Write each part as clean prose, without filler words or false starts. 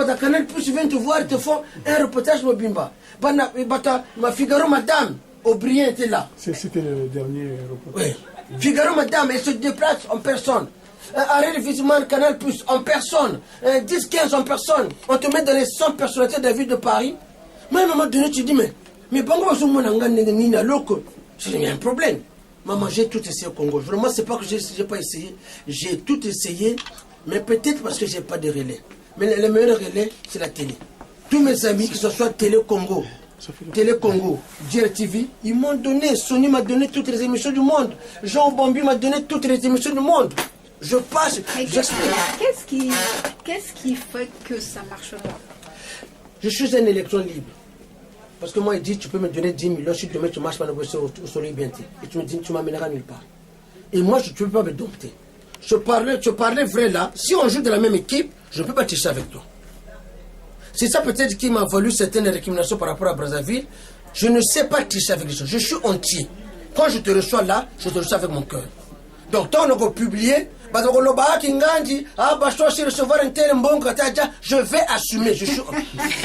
bata Canal Plus viennent te voir, ils te font un reportage Mobimba. Bata ma Figaro Madame Aubrien était là. C'était le dernier reportage. Oui. Figaro Madame, elle se déplace en personne. Arrêt de Visimane, Canal Plus en personne. 10-15 en personne. On te met dans les 100 personnalités de la ville de Paris. Moi, à un moment donné, tu dis, mais bon, il y a un problème. Maman, j'ai tout essayé au Congo. Vraiment, c'est pas que j'ai pas essayé. J'ai tout essayé, mais peut-être parce que j'ai pas de relais. Mais le meilleur relais, c'est la télé. Tous mes amis, que ce soit Télé Congo, DirecTV, ils m'ont donné. Sony m'a donné toutes les émissions du monde. Jean Bombi m'a donné toutes les émissions du monde. Je passe, j'explique. Qu'est-ce qui fait que ça marche pas? Je suis un électron libre. Parce que moi, il dit, tu peux me donner 10 millions, si demain tu marches pas au soleil bien. Et tu me dis, tu m'amèneras nulle part. Et moi, tu ne peux pas me dompter. Je parlais vrai là. Si on joue de la même équipe, je ne peux pas tricher avec toi. C'est ça peut-être qui m'a valu certaines récriminations par rapport à Brazzaville. Je ne sais pas tricher avec les gens. Je suis entier. Quand je te reçois là, je te reçois avec mon cœur. Donc, quand on va publier, je vais assumer.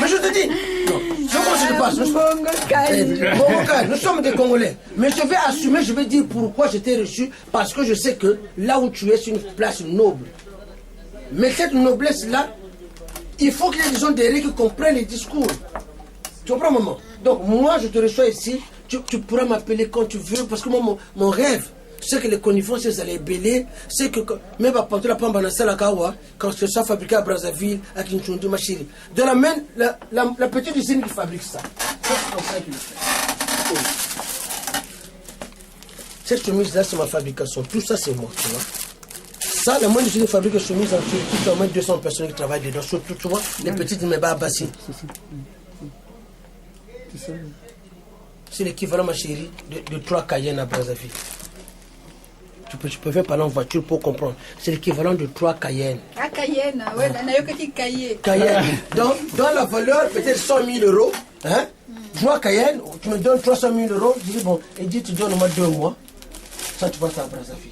Mais je te dis, non, je pense que je passe. Nous sommes des Congolais. Mais je vais assumer, je vais dire pourquoi je t'ai reçu. Parce que je sais que là où tu es, c'est une place noble. Mais cette noblesse-là, il faut qu'il y ait des gens derrière qui comprennent les discours. Tu comprends, maman? Donc, moi, je te reçois ici. Tu pourras m'appeler quand tu veux. Parce que moi, mon rêve, c'est que les connivences, c'est les bélés. C'est que même quand ce soit fabriqué à Brazzaville, à Kinshundu, Machiri. De la même, la petite usine qui fabrique ça. C'est comme ça qu'il le fait. Oui. Cette chemise-là, c'est ma fabrication. Tout ça, c'est moi, tu vois. Ça, la moindre usine qui fabrique une chemise, il y a au moins 200 personnes qui travaillent dedans. Surtout, tu vois, les petites, mais pas bassi. C'est l'équivalent, ma chérie, de 3 Cayennes à Brazzaville. Tu peux faire parler en voiture pour comprendre. C'est l'équivalent de 3 Cayennes. Ah, Cayenne, ouais, on a eu petit Cayenne. Cayenne. Dans la valeur, peut-être 100 000 euros. Hein? 3 Cayennes, tu me donnes 300 000 euros. Je dis, bon, et dis, tu donnes au moins 2 mois. Ça, tu passes à Brazzaville.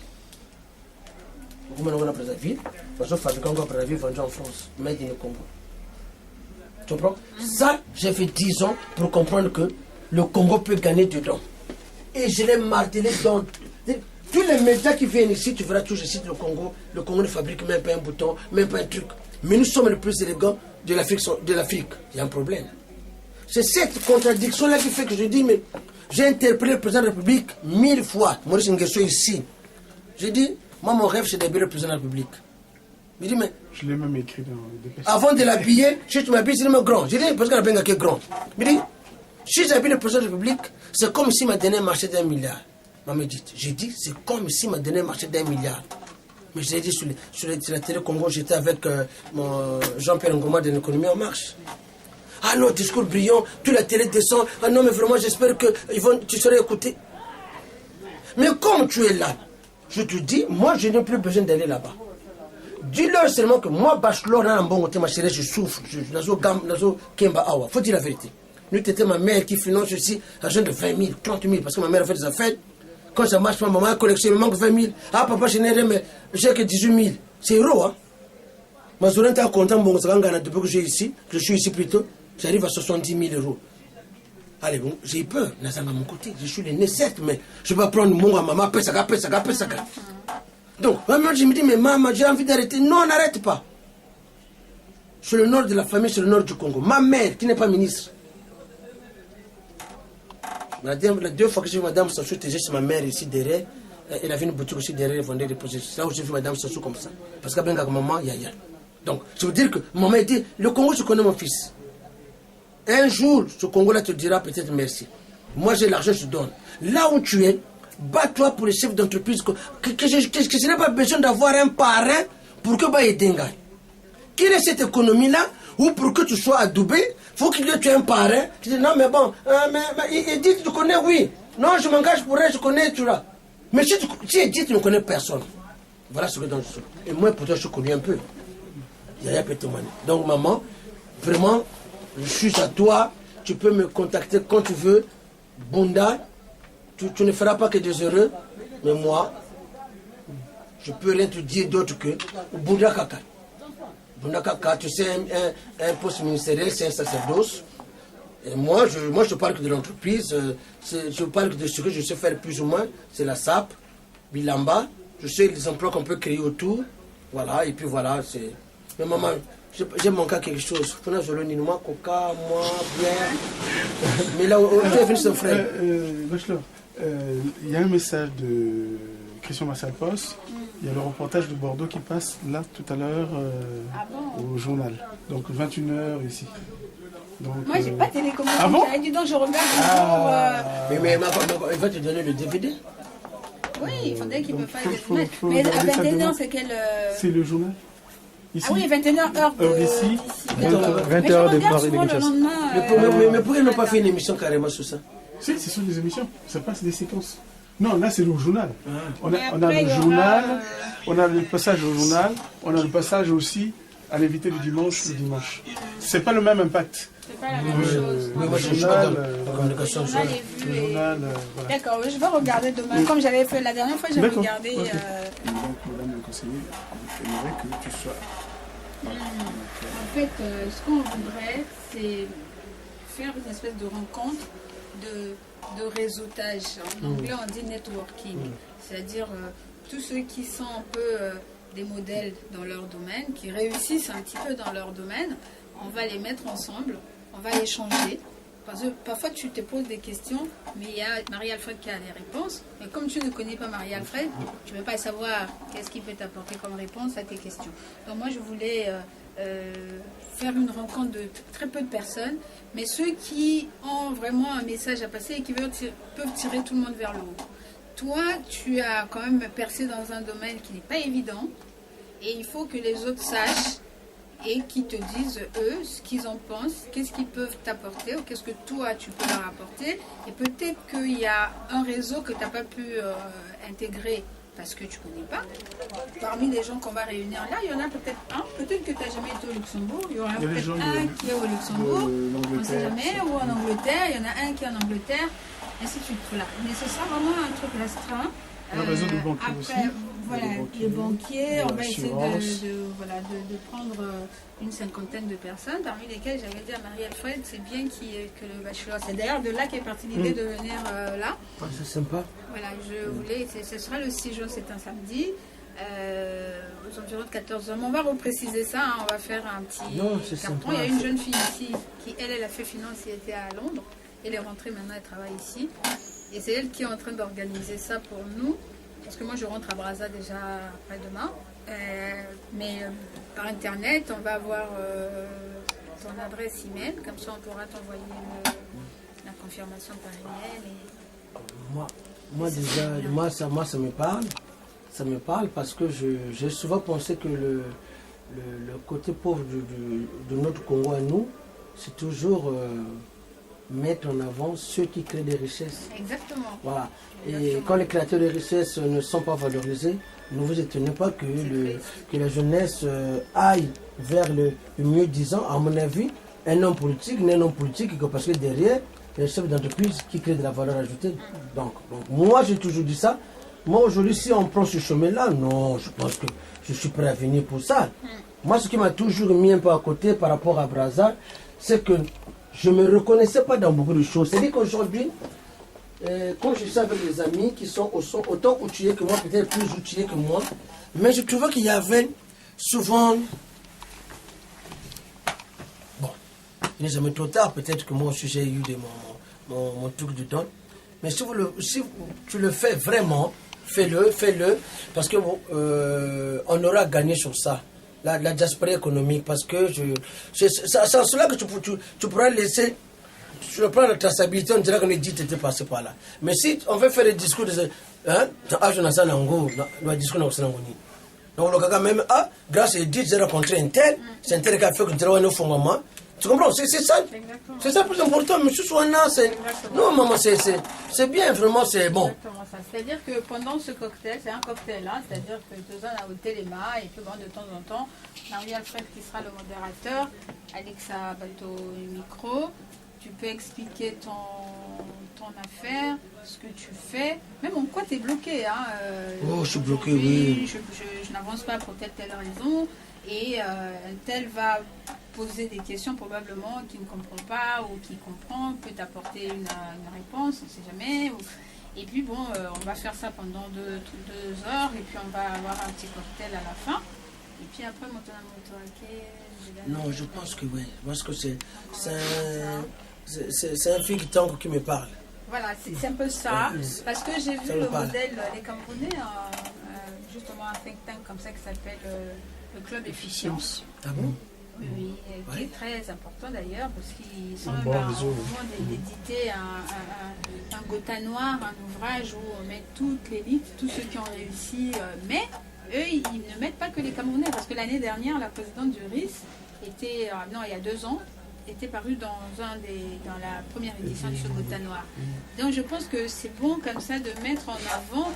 Vous m'en avez à Brazzaville. Parce que fabricant à Brazzaville, vendu en France. Made in Congo. Tu comprends? Ça, j'ai fait 10 ans pour comprendre que le Congo peut gagner dedans. Et je l'ai martelé dans... Tous les médias qui viennent ici, tu verras toujours, je cite le Congo. Le Congo ne fabrique même pas un bouton, même pas un truc. Mais nous sommes les plus élégants de l'Afrique. Il y a un problème. C'est cette contradiction-là qui fait que je dis, mais j'ai interpellé le président de la République 1000 fois. Maurice Nguesso ici. J'ai dit, moi mon rêve c'est d'habiller le président de la République. Il dit, mais... Je l'ai même écrit dans des personnes. Avant de l'habiller, si tu m'habilles, c'est le même grand. J'ai dit, parce qu'il y a un grand. Il dit, si j'habille le président de la République, c'est comme s'il m'a donné un marché d'1 milliard. J'ai dit, c'est comme s'il m'a donné un marché d'1 milliard. Mais j'ai dit sur la télé Congo, j'étais avec mon Jean-Pierre Ngoma de l'économie en marche. Ah non, discours brillant, toute la télé descend. Ah non, mais vraiment, j'espère que tu seras écouté. Mais comme tu es là, je te dis, moi, je n'ai plus besoin d'aller là-bas. Dis-leur seulement que moi, bachelor, dans un bon côté, ma chérie, je souffre. Faut dire la vérité. Nous, c'était ma mère qui finance aussi, l'argent de 20 000, 30 000, parce que ma mère a fait des affaires. Quand ça marche pas, maman a collectionné, il me manque 20 000. Ah, papa, je n'ai rien, mais j'ai que 18 000. C'est héros, hein. Ma soeur est content, bon, depuis que je suis ici plutôt, j'arrive à 70 000 euros. Allez, bon, j'ai peur, Nazanga à mon côté. Je suis le né, certes, mais je vais prendre mon à maman, pesaka. Donc, maman, je me dis, mais maman, j'ai envie d'arrêter. Non, on n'arrête pas. C'est le nord de la famille, c'est le nord du Congo. Ma mère, qui n'est pas ministre. La 2 fois que j'ai vu Madame Sassou, c'est ma mère ici derrière. Elle avait une boutique aussi derrière, elle vendait des produits. C'est là où j'ai vu Madame Sassou comme ça. Parce qu'elle a maman, yaya. Donc, je veux dire que maman dit, le Congo, je connais mon fils. Un jour, ce Congo-là te dira peut-être merci. Moi, j'ai l'argent, je te donne. Là où tu es, bats-toi pour les chefs d'entreprise. Que je n'ai pas besoin d'avoir un parrain pour que je dengue. Quelle est cette économie-là? Ou pour que tu sois adoubé, il faut qu'il y ait un parrain qui dit non, mais bon, il dit tu connais, oui. Non, je m'engage pour elle, je connais, tu vois. Mais si il dit tu ne connais personne. Voilà ce que je suis. Et moi, pour toi, je connais un peu. Yaya Petomani. Donc, maman, vraiment, je suis à toi. Tu peux me contacter quand tu veux. Bunda, tu ne feras pas que des heureux. Mais moi, je peux rien te dire d'autre que Bunda Kaka. Quand tu sais, un poste ministériel, c'est un sacerdoce. Et moi, je parle que de l'entreprise. Je parle de ce que je sais faire plus ou moins. C'est la SAP, Bilamba. Je sais les emplois qu'on peut créer autour. Voilà, et puis voilà. Mais maman, j'ai manqué à quelque chose. Faut que je le moi, coca, moi, bière. Mais là, tu es venu son frère. Bachelor, il y a un message de Christian Massapos. Il y a le reportage de Bordeaux qui passe là tout à l'heure au journal. Donc 21h ici. Donc, Moi, j'ai pas télécommandé. Ah bon? Dis donc, je regarde Mais il va te donner le DVD. Oui, il faudrait qu'il me fasse faut des mais à regarder ça 21h, demain. c'est quel. C'est le journal. Ici. Ah oui, 21h, heure d'ici. 20h de Paris, le lendemain. Mais pourquoi ils n'ont pas fait une émission carrément sur ça? Si, ce sont des émissions. Ça passe des séquences. Non, là, c'est le journal. On a après, le il y aura, journal, on a le passage au journal, on a le passage aussi à l'invité du dimanche, le dimanche. C'est pas le même impact. C'est pas la même chose. Mais moi, Le je suis pas dans journal, la communication. Le journal est vu le et- journal, voilà. D'accord, je vais regarder demain. Comme j'avais fait la dernière fois, j'avais D'accord, regardé. ok. Donc, madame la conseillère, j'aimerais que tu sois. En fait, ce qu'on voudrait, c'est faire une espèce de rencontre de réseautage. En anglais, on dit networking. C'est-à-dire tous ceux qui sont un peu des modèles dans leur domaine, qui réussissent un petit peu dans leur domaine, on va les mettre ensemble, on va échanger. Parce que parfois tu te poses des questions, mais il y a Marie-Alfred qui a les réponses. Mais comme tu ne connais pas Marie-Alfred, tu ne peux pas savoir qu'est-ce qui peut t'apporter comme réponse à tes questions. Donc moi je voulais faire une rencontre de très peu de personnes, mais ceux qui ont vraiment un message à passer et qui peuvent tirer tout le monde vers le haut. Toi, tu as quand même percé dans un domaine qui n'est pas évident, et il faut que les autres sachent et qui te disent, eux, ce qu'ils en pensent, qu'est-ce qu'ils peuvent t'apporter ou qu'est-ce que toi, tu peux leur apporter. Et peut-être qu'il y a un réseau que tu n'as pas pu intégrer parce que tu ne connais pas. Parmi les gens qu'on va réunir là, il y en a peut-être un. Peut-être que tu n'as jamais été au Luxembourg. Il y aura Il y a des peut-être gens un qui est au Luxembourg. On ne sait l'Angleterre. jamais. Ou en Angleterre. Il y en a un qui est en Angleterre. Ainsi de suite. Voilà. Mais ce sera vraiment un truc restreint. Un réseau de banquiers après, aussi. voilà, Les les banquiers, on va essayer l'assurance. de prendre une cinquantaine de personnes, parmi lesquelles j'avais dit à Marie-Alfred, c'est bien que le bachelor. C'est d'ailleurs de là qu'est partie l'idée de venir là. Ah, c'est sympa. Voilà, je voulais, ce sera le 6 juin, c'est un samedi, aux environs de 14h. On va repréciser ça, hein, on va faire un petit Non, c'est carton. sympa. Il y a une jeune fille ici qui, elle a fait finance, elle était à Londres. Elle est rentrée maintenant, elle travaille ici. Et c'est elle qui est en train d'organiser ça pour nous. Parce que moi, je rentre à Brazza déjà après-demain. Mais par Internet, on va avoir ton adresse email. Comme ça, on pourra t'envoyer la confirmation par email. Moi déjà, ça me parle. Ça me parle parce que j'ai souvent pensé que le côté pauvre de notre Congo à nous, c'est toujours mettre en avant ceux qui créent des richesses. Exactement. Voilà. Et quand les créateurs de richesses ne sont pas valorisés, ne vous étonnez pas que la jeunesse aille vers le mieux disant. À mon avis, un homme politique n'est un homme politique parce que derrière, il y a un chef d'entreprise qui crée de la valeur ajoutée. Donc moi, j'ai toujours dit ça. Moi, aujourd'hui, si on prend ce chemin-là, non, je pense que je suis prêt à venir pour ça. Moi, ce qui m'a toujours mis un peu à côté par rapport à Brazza, c'est que je ne me reconnaissais pas dans beaucoup de choses. C'est-à-dire qu'aujourd'hui, quand je suis avec des amis qui sont autant outillés que moi, peut-être plus outillés que moi, mais je trouvais qu'il y avait souvent... Bon, il n'est jamais trop tard, peut-être que moi aussi j'ai eu mon truc du temps. Mais si tu le fais vraiment, fais-le, parce que on aura gagné sur ça. La diaspora économique, parce que c'est en cela que tu pourras laisser, tu prends la traçabilité, on dirait qu'on est dit que tu étais passé par là. Mais si on veut faire des discours, donc le gars même, grâce à dit, j'ai rencontré un tel, c'est un tel qui a fait que tu as fait maman. Tu comprends? C'est ça. Exactement. C'est ça le plus important. Mais ce soit là, c'est. Non, maman, c'est bien, vraiment, c'est bon. Exactement ça. C'est-à-dire que pendant ce cocktail, c'est un cocktail, hein, c'est-à-dire que tu dois ôter les mains et puis bon, de temps en temps, Marie-Alfred qui sera le modérateur, Alexa Bateau le micro, tu peux expliquer ton affaire, ce que tu fais, même en quoi tu es bloqué. Hein, Oh, je suis bloqué, oui. Je n'avance pas pour telle raison. Et un tel va poser des questions probablement qui ne comprend pas ou qui comprend, peut apporter une réponse, on ne sait jamais. Et puis bon, on va faire ça pendant 2 heures et puis on va avoir un petit cocktail à la fin. Et puis après, non, je pense que oui. Parce que c'est un fig tank qui me parle. Voilà, c'est un peu ça. Parce que j'ai vu le modèle, les Camerounais, justement un think tank comme ça qui s'appelle le Club Efficience. Ah bon? Oui, qui est très important d'ailleurs, parce qu'ils sont même en train d'éditer un Gotha noir, un ouvrage où on met toute l'élite, tous ceux qui ont réussi, mais eux, ils ne mettent pas que les Camerounais, parce que l'année dernière, la présidente du RIS était, il y a 2 ans, était parue dans la première édition de ce Gotha noir. Donc je pense que c'est bon comme ça de mettre en avant.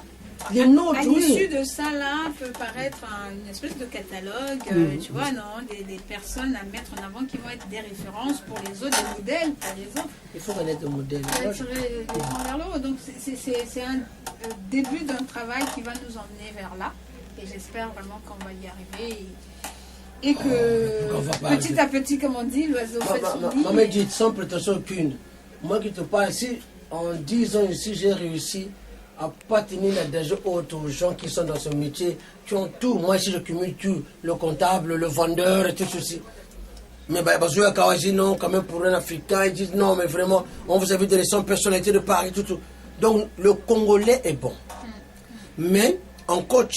À l'issue de ça, là, peut paraître une espèce de catalogue, tu vois, non, des personnes à mettre en avant qui vont être des références pour les autres, des modèles, par exemple. Il faut connaître des modèles. Tirer les gens vers le haut. Donc, c'est un début d'un travail qui va nous emmener vers là. Et j'espère vraiment qu'on va y arriver. Et que, petit à petit, comme on dit, l'oiseau fait son nid. Maman dit, sans prétention aucune, moi qui te parle, si en 10 ans ici, j'ai réussi à pas tenir la danger haute aux gens qui sont dans ce métier, qui ont tout. Moi ici je cumule tout, le comptable, le vendeur et tout ceci. Mais parce que Kawaji, non, quand même pour un Africain, ils disent non, mais vraiment, on vous a vu des leçons personnalités de Paris, tout. Donc le Congolais est bon. Mais encore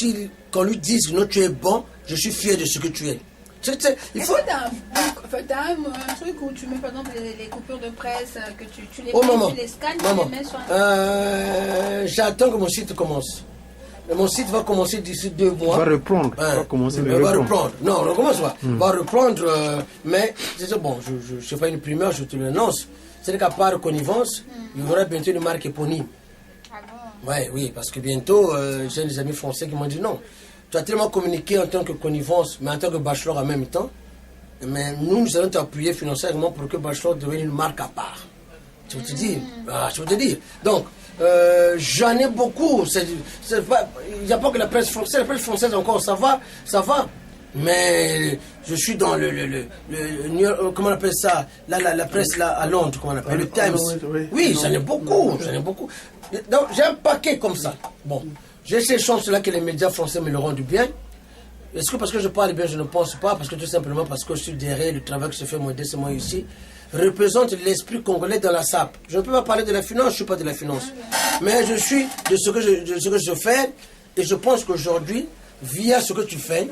qu'on lui dise non, tu es bon, je suis fier de ce que tu es. Il faut... Est-ce que tu as un truc où tu mets par exemple les coupures de presse, que tu les mets, tu les scannes, tu les mets sur un... J'attends que mon site commence. Mon site va commencer d'ici 2 mois. Va reprendre. Va commencer le reprendre. Non, on recommence pas. Va reprendre, mais c'est bon, je ne sais pas une primeur, je te l'annonce. C'est qu'à part connivence, il y aura bientôt une marque éponyme. Ah bon? Oui, parce que bientôt, j'ai des amis français qui m'ont dit non. Tu as tellement communiqué en tant que connivence, mais en tant que bachelor en même temps. Mais nous allons t'appuyer financièrement pour que bachelor devienne une marque à part. Tu veux te dire? Je veux te dire. Donc, j'en ai beaucoup. Il n'y a pas que la presse française. La presse française encore, ça va. Mais je suis dans comment on appelle ça? La presse là, à Londres, comment on appelle? Le Times. Oui, j'en ai beaucoup. Donc, j'ai un paquet comme ça. Bon. J'ai ces chances-là que les médias français me le rendent bien. Est-ce que parce que je parle bien, je ne pense pas, parce que tout simplement parce que je suis derrière le travail que je fais modestement ici, représente l'esprit congolais dans la SAP. Je ne peux pas parler de la finance, je ne suis pas de la finance. Mais je suis de ce que je fais, et je pense qu'aujourd'hui, via ce que tu fais,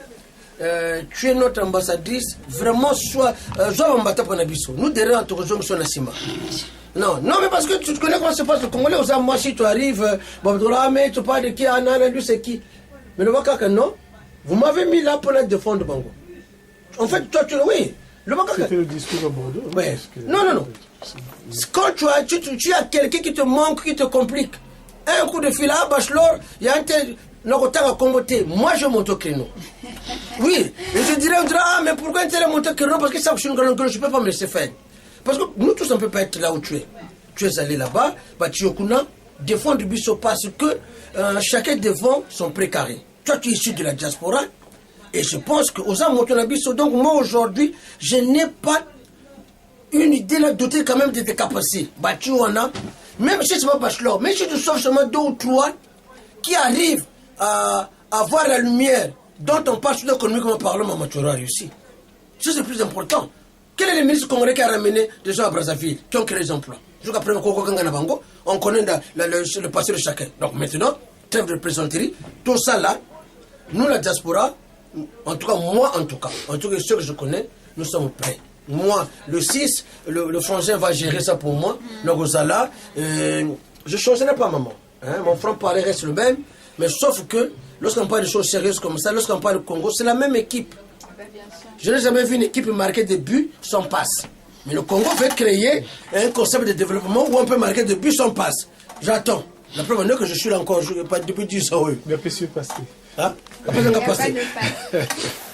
tu es notre ambassadrice, vraiment, soit Mbata Panabiso. Nous derrière, nous sommes Nassima. Non, mais parce que tu connais comment se passe le Congolais. Moi, si tu arrives, mais tu parles de qui, lui, c'est qui. Mais le Wakaka, non. Vous m'avez mis là pour la défendre Bango. En fait, toi, oui. Le Wakaka. C'était le discours à Bordeaux. Oui. Non. Quand tu as quelqu'un qui te manque, qui te complique, un coup de fil à bachelor, il y a un tel. Moi, je monte au créneau. Oui. Et je dirais, mais pourquoi un tel monte au créneau? Parce que ça, je suis une grande gueule, je ne peux pas me laisser faire. Parce que nous tous, on ne peut pas être là où tu es. Tu es allé là-bas, Batiokuna, défendre Bisso parce que chacun défend son précaré. Toi, tu es issu de la diaspora, et je pense que aux Amotonabisso, donc moi aujourd'hui, je n'ai pas une idée là dotée quand même de tes capacités. Batiouana, même si c'est pas bachelor, mais si tu sauves seulement 2 ou 3 qui arrivent à avoir la lumière dont on parle sur l'économie comme Parlement Matura réussi. Ça, c'est le plus important. Quel est le ministre congolais qui a ramené des gens à Brazzaville, qui ont créé des emplois? Jusqu'à présent, on connaît le passé de chacun. Donc maintenant, trêve de plaisanterie, tout ça là, nous la diaspora, en tout cas, ceux que je connais, nous sommes prêts. Moi, le 6, le français va gérer ça pour moi. Le Rosala, je ne changerai pas, maman. Mon franc-parler reste le même, mais sauf que lorsqu'on parle de choses sérieuses comme ça, lorsqu'on parle du Congo, c'est la même équipe. Je n'ai jamais vu une équipe marquer des buts sans passe. Mais le Congo veut créer un concept de développement où on peut marquer des buts sans passe. J'attends. La preuve est que je suis là encore, depuis 10 ans. Mais monsieur passé. Hein?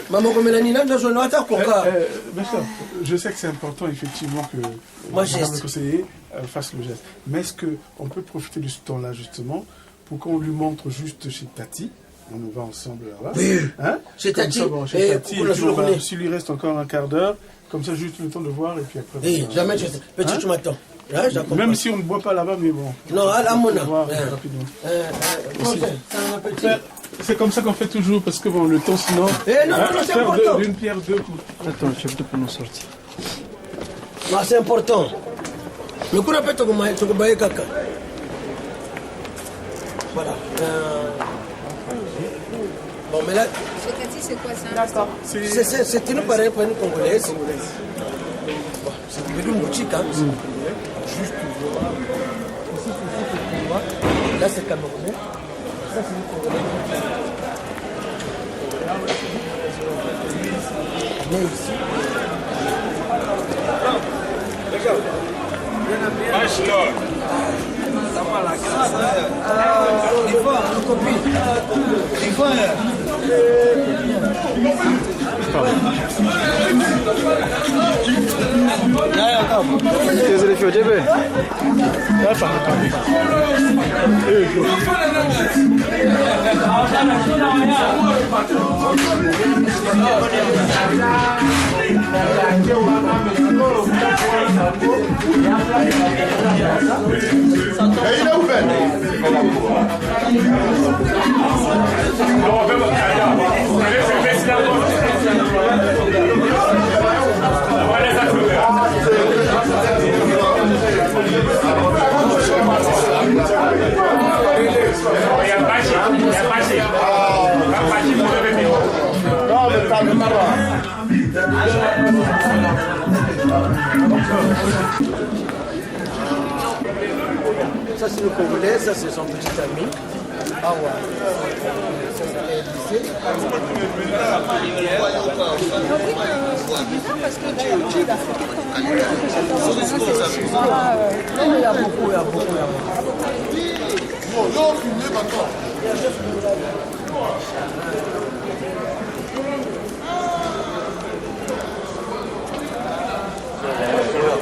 Maman, comme Mélanie, je sais que c'est important, effectivement, que le conseiller fasse le geste. Mais est-ce qu'on peut profiter de ce temps-là, justement, pour qu'on lui montre juste chez Tati, On va ensemble là-bas. Oui. Hein? Chez Tati. Chez Tati. S'il lui reste encore un quart d'heure, comme ça, juste le temps de voir et puis après. Oui, jamais je sais. Petit, tu m'attends. Même si on ne boit pas là-bas, mais bon. Non, à la mona. Rapidement. C'est comme ça qu'on fait toujours, parce que bon, le temps sinon. C'est important. D'une pierre deux coups. Attends, je vais pour nous sortir. Non, c'est important. Le coup d'appel, tu vas caca. Voilà. Bon, mais là. Chez Tati, c'est quoi ça? D'accord. C'est une pareille pour une Congolaise. Bon, c'est une boutique, hein. Juste toujours. Ici, c'est Congo. Là, c'est Camerounais. Ça, c'est une Congolaise. Viens ici. Ça c'est le Congolais, ça c'est son petit ami. Ah ouais. Ça c'est lycée. Parce que d'habitude, Il y a beaucoup. Bon, l'autre, il est maintenant.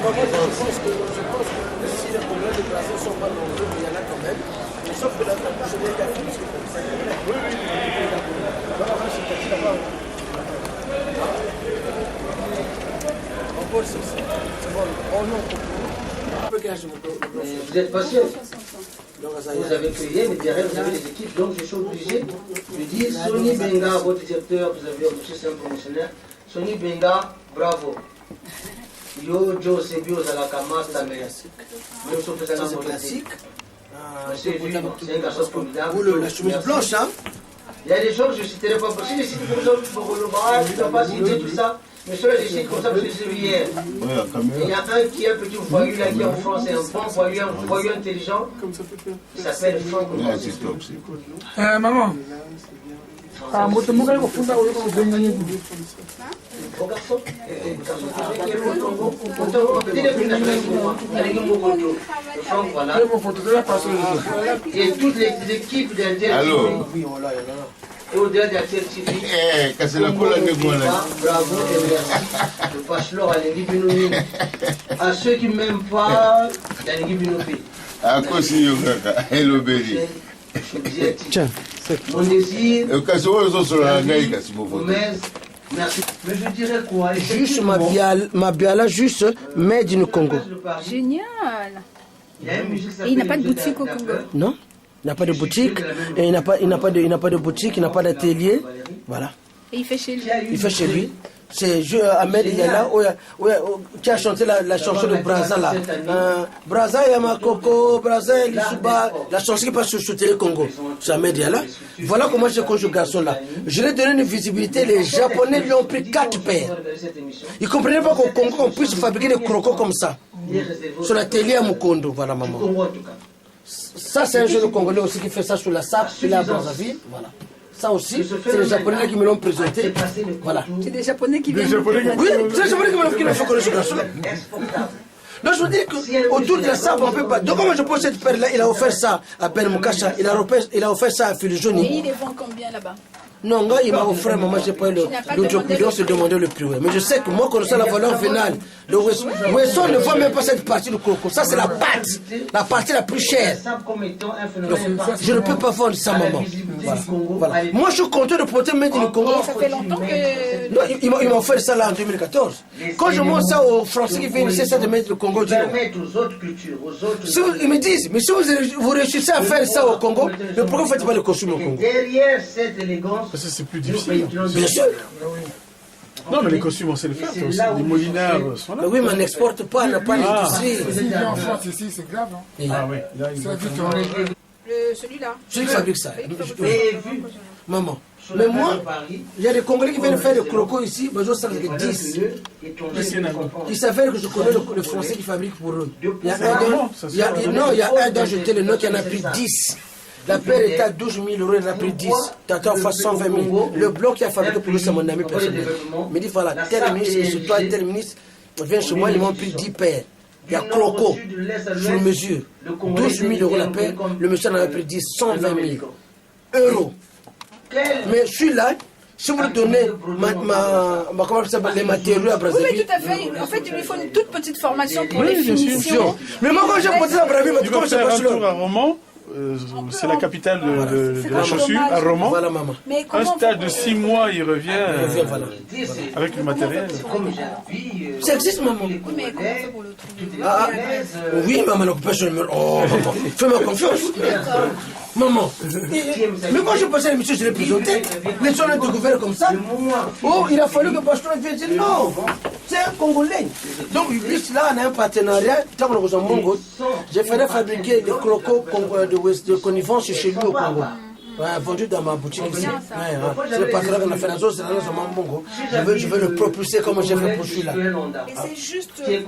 Je pense que si les problèmes de classe ne sont pas nombreux, il y en a quand même. Sauf que la je l'ai gardé parce que comme ça. Oui. Voilà, c'est petit d'abord. On peut aussi. C'est bon. Oh non. Vous êtes patient. Vous avez payé, mais derrière vous avez les équipes, donc je suis obligé de dire Sony Benga, votre directeur, vous avez embauché, c'est un promotionnaire. Sony Benga, bravo. Yo, Joe, c'est bio, ça la camasta, mais même si on fait ça dans mon classique. C'est un garçon formidable. La chemise blanche, hein? Il y a des gens que je ne citerai pas. Si je cite comme ça, je ne peux pas citer tout ça. Mais ceux-là, je cite comme ça parce que c'est hier. Il y a un qui est un petit voyou là, qui est en France, c'est un bon voyou, un voyou intelligent. Il s'appelle Franck. Maman. Ah, moi, tout le monde est au fond de la rue. Bon garçon, qui est au Congo. Il est plus naturel pour moi. Allez, Franck, voilà. Et toutes les équipes d'Inter. Et au-delà d'Inter TV. Cassez la colle à bravo et merci. Le Pachelor à l'Église. À ceux qui ne m'aiment pas, il y a l'Église. À cause de Hello Berry. Tiens, mon désir. Merci. Mais je dirais quoi? Juste ma biala, juste made in Congo. Génial. Et il n'a pas de boutique au Congo? Non, il n'a pas de boutique, et il n'a pas de boutique, il n'a pas d'atelier. Voilà. Et il fait chez lui? Il fait chez lui. C'est Ahmed Yala qui a chanté la chanson de Braza là. Braza Yamakoko, Braza Elisuba, la chanson qui passe sur Télé Congo. C'est Ahmed Yala. Voilà comment j'ai connu ce garçon là. Je lui ai donné une visibilité. Les Japonais lui ont pris 4 paires. Ils ne comprenaient pas qu'au Congo on puisse fabriquer des crocos comme ça. Sur l'atelier à Mukondo. Voilà maman. Ça c'est un jeune Congolais aussi qui fait ça sur la SAP, puis là à Brazzaville. Voilà. Ça aussi, c'est les Japonais qui me l'ont présenté. Voilà. C'est des Japonais qui viennent. Oui, c'est les Japonais qui m'ont fait connaître ce garçon. Donc je vous dis qu'autour de ça, on ne peut pas. Donc comment je pose cette paire-là, il a offert ça à Ben Mukasha, il a offert ça à Filizoni. Et il les vend combien là-bas? Non, il m'a offert, maman, j'ai pas eu l'autoprudence de demander le prix. Mais je sais que moi, connaissant la valeur vénale de Wesson ne voit même pas cette partie de coco. Ça, c'est la pâte, la partie la plus chère. Donc, je ne peux pas vendre ça, maman. Voilà. Moi, je suis content de porter Made in Congo. Ça fait longtemps que... Non, il m'a offert ça là en 2014. Quand je montre ça aux Français qui viennent ici, ça de Made in Congo, ils me disent, mais si vous réussissez à faire ça au Congo, mais pourquoi vous ne faites pas le costume au Congo? Derrière cette élégance, Parce que c'est plus difficile. Bien sûr. Non, mais les costumes, on sait le faire. Aussi. Les molinards sont là. Mais oui, mais on n'exporte pas, on n'a pas d'industrie. Si en France ici, c'est grave. Hein. Ah oui, là, il Ça vite en règle. Celui-là. Celui qui fabrique ça. et vu Maman. sur Mais la moi, place de Paris, il y a des Congolais qui viennent faire des crocos ici, mais je sais que 10. Il s'avère que je connais le Français qui fabrique pour eux. Il y a un dont je te le nom qui en a pris 10. La paire est à 12 000 euros, il en a pris 10. T'attends face 120 000. Le bloc qui a fabriqué pour lui, c'est mon ami personnel. Il me dit voilà, tel ministre, et sur toi, tel ministre, vient chez moi, ils m'ont pris 10 paires. Il y a croco, sur mesure. 12 000 euros la paire, le monsieur en avait pris 10, 120 000 euros. Mais celui-là, si vous lui donnez comment ça s'appelle, les matériaux à Oui, Brazzaville. oui, tout à fait. En fait, il lui faut une toute petite formation pour Oui, les bien sûr. finitions. Mais moi, quand j'ai porté à Brazzaville, Tu comment vas c'est faire un possible? tour à Romans. C'est la capitale de la chaussure, à Romans. Voilà, maman. Mais Un comment stade de 6 mois, il revient Voilà. avec le matériel. Ça existe, maman. Oui, mais comment on fait pour le trouver? Ah, oui, maman, l'occupation numéro. Oh, maman, fais-moi confiance. Maman. Mais quand je passais à l'émission, je l'ai présenté. Les gens ont découvert comme ça. Oh, il a fallu que le pasteur vienne dire non. C'est un Congolais. Donc, là, on a un partenariat. Tant que nous avons Mongo, je ferai fabriquer des crocos de connivence chez lui au Congo. Ouais, vendu dans ma boutique ici. C'est le partenariat qu'on a fait dans les autres, c'est dans Mongo. Je veux le propulser comme j'ai fait pour celui-là. Et c'est juste de le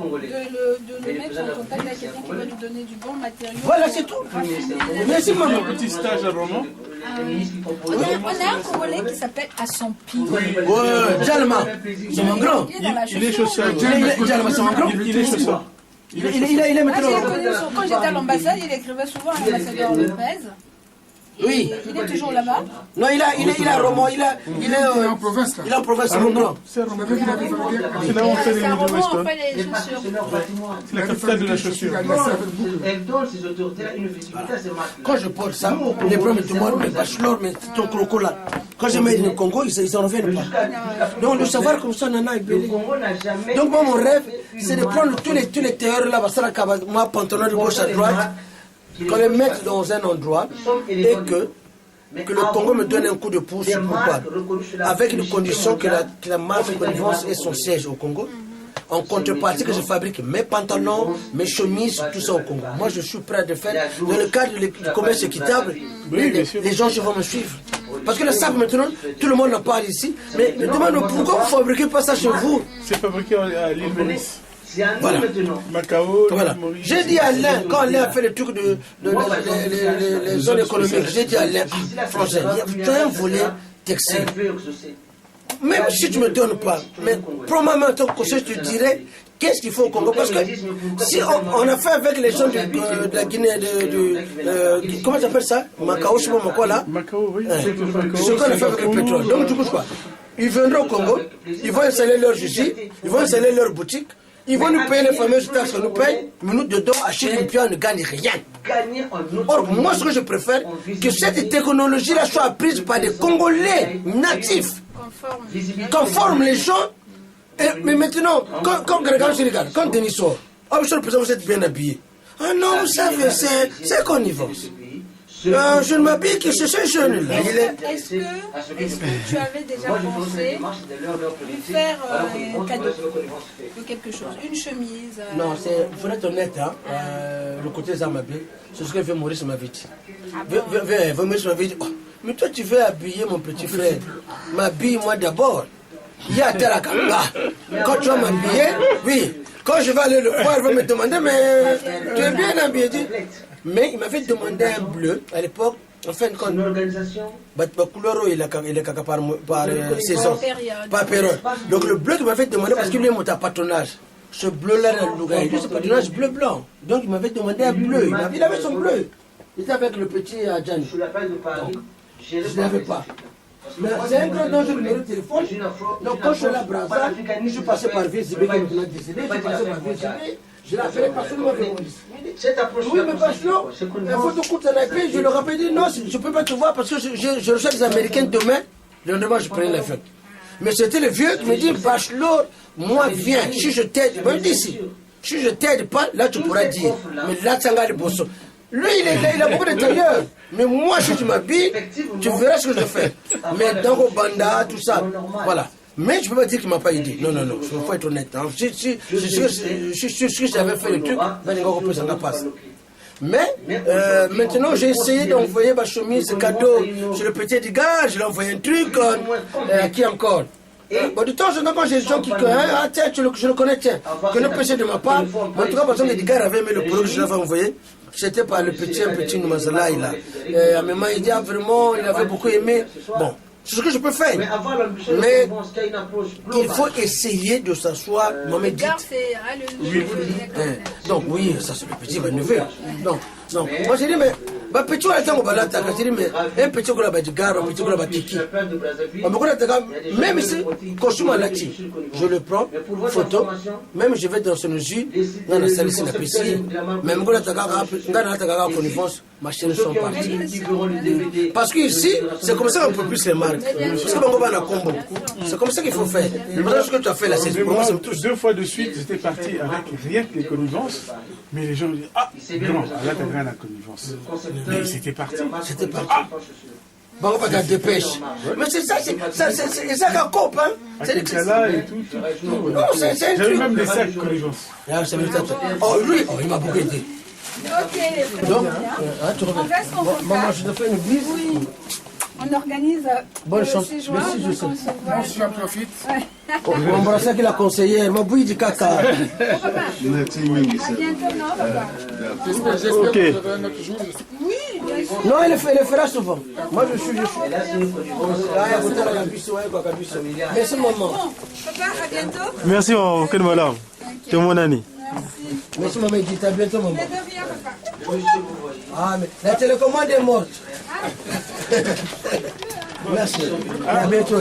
mettre en contact avec quelqu'un qui va lui donner du bon matériau. Voilà, c'est tout. Merci, maman. Un petit stage à Romans. On a un Congolais qui s'appelle Assampi. Ouais, Jalma. C'est mon grand. Il est dans la Il est chaussure. chausseur. Jalma, c'est mon grand. Il est chausseur. Il est Ah, j'ai maintenant. connu quand j'étais à l'ambassade, il écrivait souvent à l'ambassadeur Lopez. Oui. Il est toujours là-bas. Non, il est à Romans, il est En province, là. il est en province, c'est mon grand. C'est à Vous Romans. savez qu'il avait fabriqué C'est là où on fait les C'est à Middle Rouen, on Weston. fait les chaussures. C'est la capitale de la chaussure. elle donne ces autorités-là une visibilité à ces marques. Quand je porte ça, les premiers me demandent, mais bachelor, mais ton croco là. Quand je mets le Congo, ils s'en reviennent pas. Donc le savoir comme ça, nana est Le belé. Congo n'a jamais. Donc moi, mon rêve, c'est de prendre tous les théories là, moi, pantalon de gauche à droite, qu'on les mette dans un endroit et que le Congo me donne un coup de pouce. Pourquoi? Avec une condition que la marque de connivence ait son siège au Congo. En contrepartie que je fabrique mes pantalons, mes chemises, tout ça au Congo. Moi, je suis prêt à le faire. Dans le cadre du commerce équitable, les gens vont me suivre. Parce que le sac maintenant, tout le monde en parle ici. Mais me demande pourquoi vous ne fabriquez pas ça chez vous? C'est fabriqué à l'île Maurice. Voilà. Macao, Voilà. l'île Maurice. J'ai dit à Alain, quand Alain a fait le truc de les zones économiques, j'ai dit à Alain, français, tu as un volet textile. Même si tu ne me donnes pas, mais probablement en tant que conseil, je te dirais qu'est-ce qu'il faut au Congo. Parce que si on a fait avec les gens de la Guinée, comment j'appelle ça? Macao, je ne sais pas quoi là. Macao, oui. Ce qu'on a fait avec le pétrole. Donc, du coup, quoi? Ils viendront au Congo, ils vont installer leur usine, ils vont installer leur boutique, ils vont nous payer les fameuses taxes qu'on nous paye, mais nous, dedans, à Chine, on ne gagne rien. Or, moi, ce que je préfère, que cette technologie-là soit apprise par des Congolais natifs, conforme les gens. Mais maintenant, quand Grégory se regarde, quand Denis sort, oh, monsieur le président, vous êtes bien habillé. Ah non, vous savez, c'est connivence. Je ne m'habille que ce jeune-là. Est-ce que tu avais déjà pensé lui faire un cadeau de quelque chose? Une chemise? Non, il faut être honnête, hein. Le côté des armes habillées, c'est ce que Maurice m'avait dit. Maurice m'avait dit, oh, mais toi tu veux habiller mon petit frère. M'habille-moi d'abord. Il y a tel akanga. Quand tu vas m'habiller, oui. Quand je vais aller le voir, il va me demander, mais tu es bien habillé. Mais il m'avait demandé un bleu à l'époque. En fin de compte, la couleur il est par saison, par période. Donc le bleu qu'il m'avait demandé, parce qu'il lui est mon patronage. Ce bleu-là, lui, c'est patronage bleu-blanc. Donc il m'avait demandé un bleu. Il avait son bleu. Il était avec le petit Adjan. Je ne l'avais pas. Mais c'est un grand danger, le numéro de téléphone. Donc quand je suis là à Brazza, je suis passé par VSB qui est maintenant décédé, je suis passé par VSB, je l'ai appelé parce que Cette approche oui, mais Bachelot, il faut te coûter un appel, je leur ai dit non, je ne peux pas te voir parce que je reçois des Américains demain, le lendemain je prends l'avion. Mais c'était le vieux qui me dit, Bachelot, moi viens, si je t'aide, même d'ici, si je t'aide pas, là tu pourras dire, mais là tu as le bosso. Lui, il a beaucoup de tailleurs. Mais moi, si tu m'habilles, tu verras ce que je fais. Mais dans le banda, tout ça, voilà. Mais je ne peux pas dire qu'il ne m'a pas aidé. Non, il faut être honnête. Si j'avais fait le truc, ça ne passe. Mais maintenant, j'ai essayé d'envoyer ma chemise cadeau sur le petit Edgar. Je lui ai envoyé un truc. Qui encore? Bon, de temps en temps, quand j'ai des gens qui ah tiens, je le connais, tiens, que le péché de ma part. En tout cas, par exemple, Edgar avait aimé le produit que je l'avais envoyé. C'était par le petit Noumazala, il a. Maman, il dit, vraiment, il avait beaucoup aimé. Bon. C'est ce que je peux faire. Mais il faut essayer de s'asseoir. Donc oui, ça c'est le petit neveu. Donc, moi j'ai dit, mais petit on attend au balata, j'ai dit, mais un petit qu'on a badigar, un petit qu'on a batiki. Même si costume à lati, je le prends, photo, même je vais dans son usine, dans la salle ici, la piscine, même qu'on a tagara connivence, ma chaîne sont parties. Parce qu'ici, c'est comme ça qu'on peut plus les marques. Parce que on va la combo. C'est comme ça qu'il faut faire. Le message que tu as fait là, c'est pour moi, c'est tout. 2 fois de suite, j'étais parti avec rien que les connivences, mais les gens me disent, ah, non, là t'as rien à connivence. Mais c'était parti. C'était parti. Bon, on va faire dépêche. Mais c'est ça, c'est ça qu'on coupe, hein. C'est là et tout. Non, c'est un truc. J'avais même des sacs connivence. Oh, lui, il m'a beaucoup aidé. Ok, donc, tu reviens. On reste en contact. Maman, je te fais une bise. Oui. On organise Bonne chance. ces joints, Merci, je donc sais. on se voit. J'en profite. On va embrasser avec la conseillère, ma bouille du caca. À bientôt, non, papa? Ok. Oui, bien sûr. Non, elle le fera souvent. Moi, je suis. Merci, maman. Bon, papa, à bientôt. Merci, mon madame. Tu es mon ami. Merci, maman. Dit à bientôt, maman. Mais de rien, papa. Ah, mais la télécommande est morte. Merci. À bientôt.